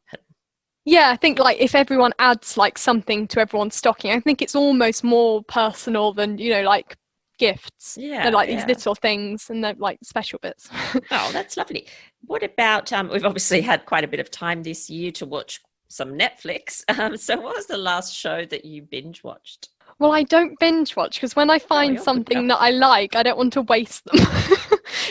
Speaker 2: Yeah, I think like if everyone adds like something to everyone's stocking, I think it's almost more personal than, like gifts.
Speaker 1: Yeah.
Speaker 2: They're like these little things, and they're like special bits.
Speaker 1: Oh, that's lovely. What about, we've obviously had quite a bit of time this year to watch some Netflix. So what was the last show that you binge watched?
Speaker 2: Well, I don't binge watch because when I find something that I like, I don't want to waste them.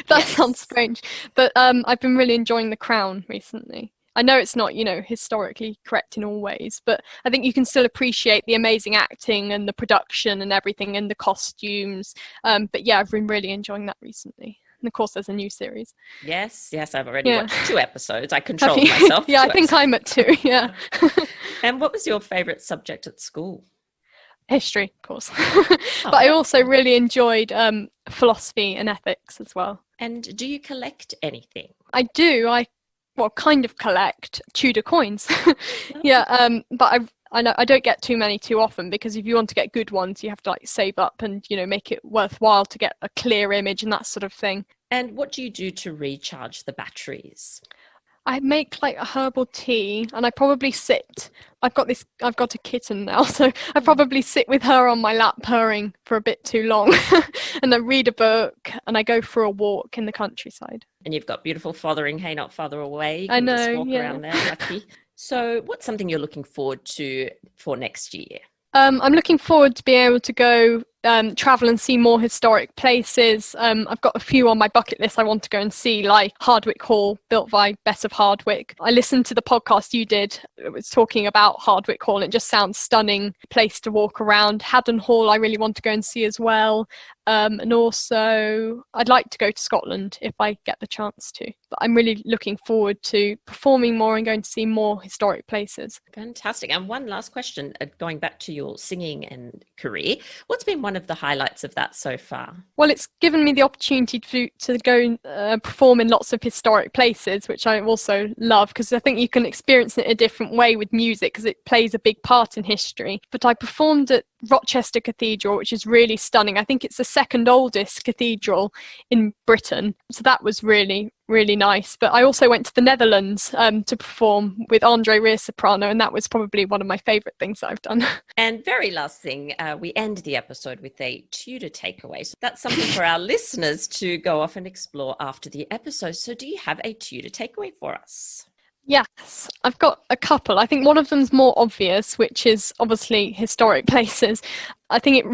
Speaker 2: That sounds strange. But I've been really enjoying The Crown recently. I know it's not, historically correct in all ways, but I think you can still appreciate the amazing acting and the production and everything and the costumes. But yeah, I've been really enjoying that recently. And of course, there's a new series. Yes,
Speaker 1: I've already watched 2 episods. I controlled myself.
Speaker 2: Yeah, I think I'm at 2, yeah.
Speaker 1: And what was your favourite subject at school?
Speaker 2: History, of course. But I also really enjoyed philosophy and ethics as well.
Speaker 1: And do you collect anything?
Speaker 2: I do. Kind of collect Tudor coins. Yeah, but I know I don't get too many too often, because if you want to get good ones, you have to like save up and, make it worthwhile to get a clear image and that sort of thing.
Speaker 1: And what do you do to recharge the batteries?
Speaker 2: I make like a herbal tea, and I probably sit. I've got a kitten now, so I probably sit with her on my lap purring for a bit too long, and I read a book, and I go for a walk in the countryside.
Speaker 1: And you've got beautiful Fotheringhayes not far away. You
Speaker 2: can
Speaker 1: just walk around there, lucky. So what's something you're looking forward to for next year?
Speaker 2: I'm looking forward to being able to go travel and see more historic places. I've got a few on my bucket list I want to go and see, like Hardwick Hall, built by Bess of Hardwick. I listened to the podcast you did. It was talking about Hardwick Hall, and it just sounds stunning place to walk around. Haddon Hall I really want to go and see as well. And also I'd like to go to Scotland if I get the chance to. But I'm really looking forward to performing more and going to see more historic places.
Speaker 1: Fantastic. And one last question, going back to your singing and career, what's been one of the highlights of that so far?
Speaker 2: Well, it's given me the opportunity to go perform in lots of historic places, which I also love, because I think you can experience it a different way with music, because it plays a big part in history. But I performed at Rochester Cathedral, which is really stunning. I think it's the second oldest cathedral in Britain, so that was really, really nice. But I also went to the Netherlands to perform with Andre Rieu soprano, and that was probably one of my favourite things that I've done.
Speaker 1: And very last thing, we end the episode with a Tudor takeaway. So that's something for our listeners to go off and explore after the episode. So do you have a Tudor takeaway for us?
Speaker 2: Yes, I've got a couple. I think one of them's more obvious, which is obviously historic places. I think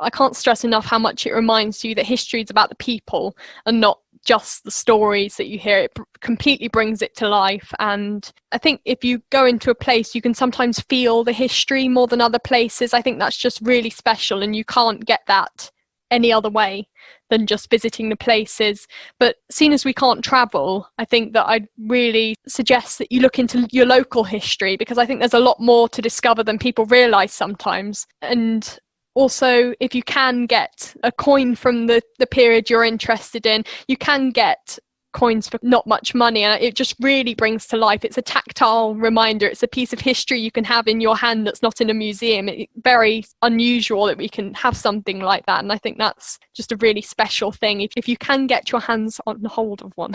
Speaker 2: I can't stress enough how much it reminds you that history is about the people and not just the stories that you hear. It completely brings it to life. And I think if you go into a place, you can sometimes feel the history more than other places. I think that's just really special, and you can't get that any other way than just visiting the places. But seeing as we can't travel, I think that I'd really suggest that you look into your local history, because I think there's a lot more to discover than people realise sometimes. And also, if you can get a coin from the period you're interested in, you can get coins for not much money, and it just really brings to life. It's a tactile reminder. It's a piece of history you can have in your hand that's not in a museum. It's very unusual that we can have something like that, and I think that's just a really special thing if you can get your hands on hold of one.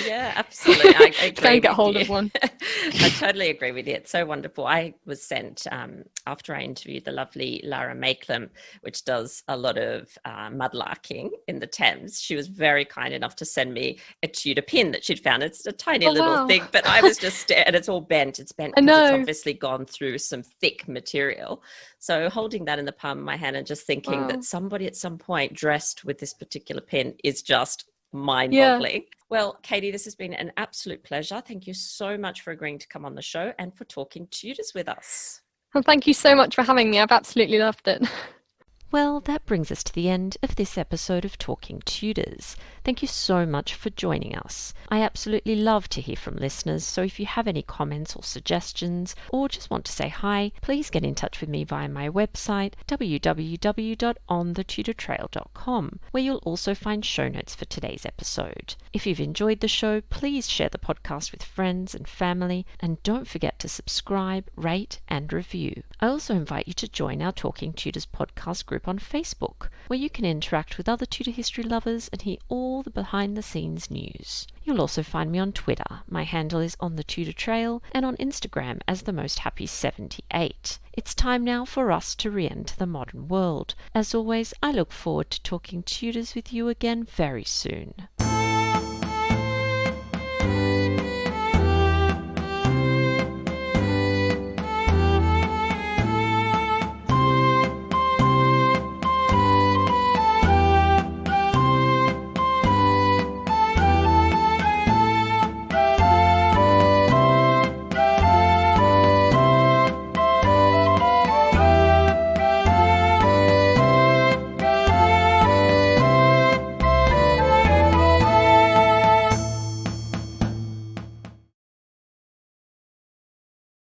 Speaker 1: Yeah, absolutely. I agree.
Speaker 2: Can get hold of one.
Speaker 1: I totally agree with you. It's so wonderful. I was sent, after I interviewed the lovely Lara Makelem, which does a lot of mudlarking in the Thames, she was very kind enough to send me a Tudor pin that she'd found. It's a tiny little thing, but I was just, and it's all bent. It's bent because it's obviously gone through some thick material. So holding that in the palm of my hand and just thinking that somebody at some point dressed with this particular pin is just mind-boggling. Yeah. Well, Katie, this has been an absolute pleasure. Thank you so much for agreeing to come on the show and for talking Tudors with us.
Speaker 2: Well, thank you so much for having me. I've absolutely loved it.
Speaker 1: Well, that brings us to the end of this episode of Talking Tudors. Thank you so much for joining us. I absolutely love to hear from listeners, so if you have any comments or suggestions, or just want to say hi, please get in touch with me via my website, www.onthetudortrail.com, where you'll also find show notes for today's episode. If you've enjoyed the show, please share the podcast with friends and family, and don't forget to subscribe, rate, and review. I also invite you to join our Talking Tudors podcast group on Facebook, where you can interact with other Tudor history lovers and hear all the behind-the-scenes news. You'll also find me on Twitter. My handle is On the Tudor Trail, and on Instagram as The Most Happy 78. It's time now for us to re-enter the modern world. As always, I look forward to talking Tudors with you again very soon.